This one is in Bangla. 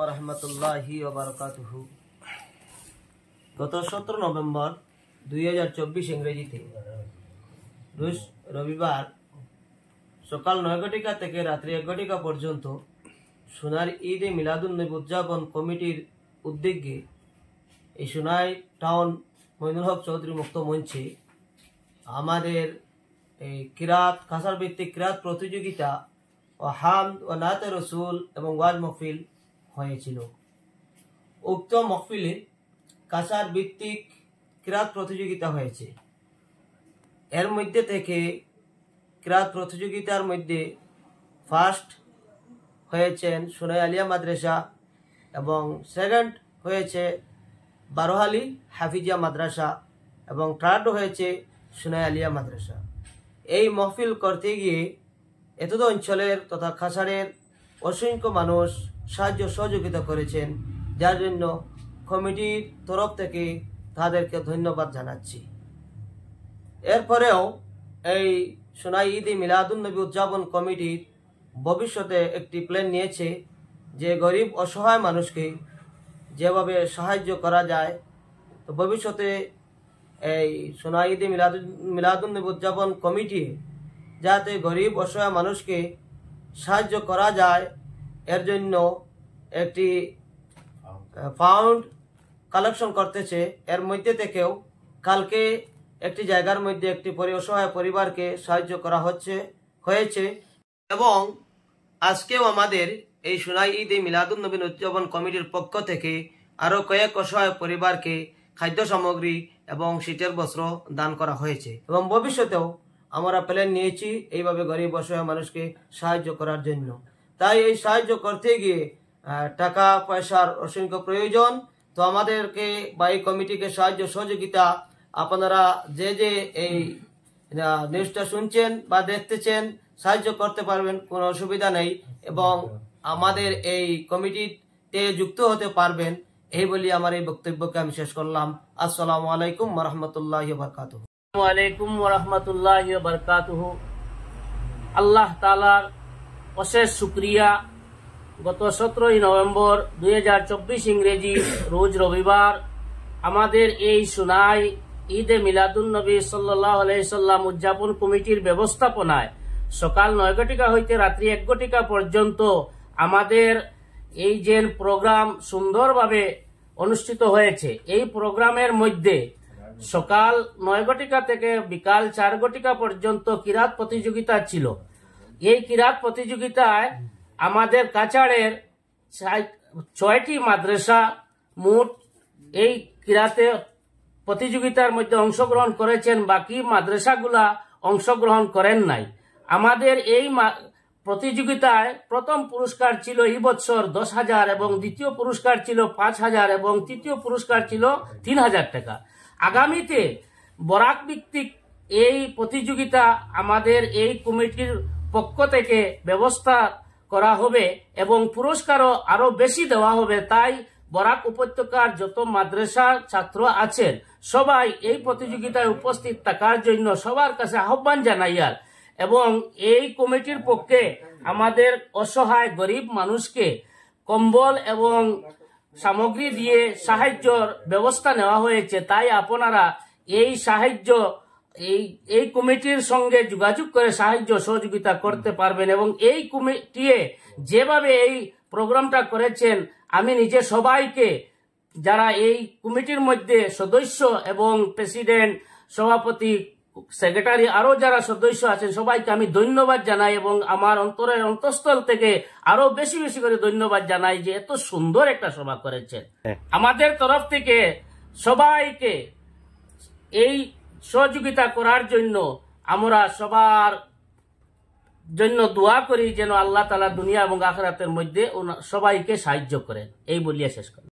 রহমতুল্লাহি ওয়া বারাকাতুহু। গত 17 নভেম্বর 2024 ইংরেজিতে রোজ রবিবার সকাল 9 ঘটিকা থেকে রাত্রি 1 ঘটিকা পর্যন্ত সোনার ঈদে মিলাদুন্নবী উদযাপন কমিটির উদ্যোগে এই সোনাই টাউন মইনুল হক চৌধুরী মুক্ত মঞ্চে আমাদের এই কিরাত কাসার ভিত্তিক কিরাত প্রতিযোগিতা ও হামদ ও নাতে রসুল এবং ওয়াজ মাহফিল হয়েছিল। উক্ত মাহফিলে কাসার ভিত্তিক কিরাত প্রতিযোগিতা হয়েছে। এর মধ্যে থেকে কিরাত প্রতিযোগিতার মধ্যে ফার্স্ট হয়েছেন সোনাই আলিয়া মাদ্রাসা এবং সেকেন্ড হয়েছে বারোহালি হাফিজিয়া মাদ্রাসা এবং থার্ড হয়েছে সোনাই আলিয়া মাদ্রাসা। এই মাহফিল করতে গিয়ে এতদ অঞ্চলের তথা খাসারের অসংখ্য মানুষ সাহায্য সহযোগিতা করেছেন, যার জন্য কমিটির তরফ থেকে তাদেরকে ধন্যবাদ জানাচ্ছি। এরপরেও এই সোনাই ঈদে মিলাদুন্নবী উদযাপন কমিটির ভবিষ্যতে একটি প্ল্যান নিয়েছে যে গরিব অসহায় মানুষকে যেভাবে সাহায্য করা যায়, তো ভবিষ্যতে এই সোনাই ঈদে মিলাদুন্নবী উদযাপন কমিটি যাতে গরিব অসহায় মানুষকে সাহায্য করা যায় এর জন্য একটি ফান্ড কালেকশন করতেছে। এর মধ্যে থেকেও কালকে একটি জায়গার মধ্যে একটি অসহায় পরিবারকে সাহায্য করা হয়েছে এবং আজকেও আমাদের এই সোনাই ঈদে মিলাদুন্নবী উদযাপন কমিটির পক্ষ থেকে আরও কয়েক অসহায় পরিবারকে খাদ্য সামগ্রী এবং শীতের বস্ত্র দান করা হয়েছে এবং ভবিষ্যতেও আমরা প্ল্যান নিয়েছি এইভাবে গরিব অসহায় মানুষকে সাহায্য করার জন্য। তাই এই সাহায্য করতে গিয়ে টাকা পয়সার অসংখ্য প্রয়োজন। তো আমাদেরকে বা এই কমিটিকে সাহায্য সহযোগিতা আপনারা যে এই নিউজটা শুনছেন বা দেখতেছেন সাহায্য করতে পারবেন, কোনো অসুবিধা নেই এবং আমাদের এই কমিটিতে যুক্ত হতে পারবেন। এই বলি আমার এই বক্তব্যকে আমি শেষ করলাম। আসসালামু আলাইকুম ওয়া রাহমাতুল্লাহি ওয়া বারাকাতুহু। আসসালামু আলাইকুম ওয়া রাহমাতুল্লাহি ওয়া বারাকাতুহু। আল্লাহ তাআলার অশেষ শুকরিয়া। গত 17 নভেম্বর 2024 ইংরেজি রোজ রবিবার আমাদের এই সোনাই ঈদে মিলাদুন্নবী সাল্লাল্লাহু আলাইহি সাল্লাম উদযাপন কমিটির ব্যবস্থাপনায় সকাল 9 ঘটিকা হইতে রাত্রি 1 ঘটিকা পর্যন্ত আমাদের এই যে প্রোগ্রাম সুন্দরভাবে অনুষ্ঠিত হয়েছে। এই প্রোগ্রামের মধ্যে সকাল 9 ঘটিকা থেকে বিকাল 4 ঘটিকা পর্যন্ত কিরাত প্রতিযোগিতা ছিল। এই কিরাত প্রতিযোগিতায় আমাদের কাছাড়ের 6টি মাদ্রাসা মোট এই কিরাতে প্রতিযোগিতার মধ্যে অংশগ্রহণ করেছেন, বাকি মাদ্রাসাগুলা অংশগ্রহণ করেন নাই। আমাদের এই প্রতিযোগিতায় প্রথম পুরস্কার ছিল এই বছর 10,000 এবং দ্বিতীয় পুরস্কার ছিল 5,000 এবং তৃতীয় পুরস্কার ছিল 3,000 টাকা। আগামীতে বরাক ভিত্তিক এই প্রতিযোগিতা আমাদের এই কমিটির পক্ষ থেকে ব্যবস্থা করা হবে এবং পুরস্কারও আরো বেশি দেওয়া হবে। তাই বরাক উপত্যকার যত মাদ্রাসা ছাত্র আছেন সবাই এই প্রতিযোগিতায় উপস্থিত থাকার জন্য সবার কাছে আহ্বান জানাইয়ার এবং এই কমিটির পক্ষে আমাদের অসহায় গরিব মানুষকে কম্বল এবং সামগ্রী দিয়ে সাহায্যের ব্যবস্থা নেওয়া হয়েছে। তাই আপনারা এই সাহায্য এই কমিটির সঙ্গে যোগাযোগ করে সাহায্য সহযোগিতা করতে পারবেন এবং এই কমিটি যেভাবে এই প্রোগ্রামটা করেছেন আমি নিজে সবাইকে যারা এই কমিটির মধ্যে সদস্য এবং প্রেসিডেন্ট, সভাপতি, সেক্রেটারি আরো যারা সদস্য আছেন সবাইকে আমি ধন্যবাদ জানাই এবং আমার অন্তরের অন্তঃস্থল থেকে আরো বেশি বেশি করে ধন্যবাদ জানাই যে এত সুন্দর একটা সভা করেছেন। আমাদের তরফ থেকে সবাইকে এই সহযোগিতা করার জন্য আমরা সবার জন্য দোয়া করি যেন আল্লাহ তাআলা দুনিয়া এবং আখিরাতের মধ্যে সবাইকে সাহায্য করেন। এই বলিয়া শেষ করি।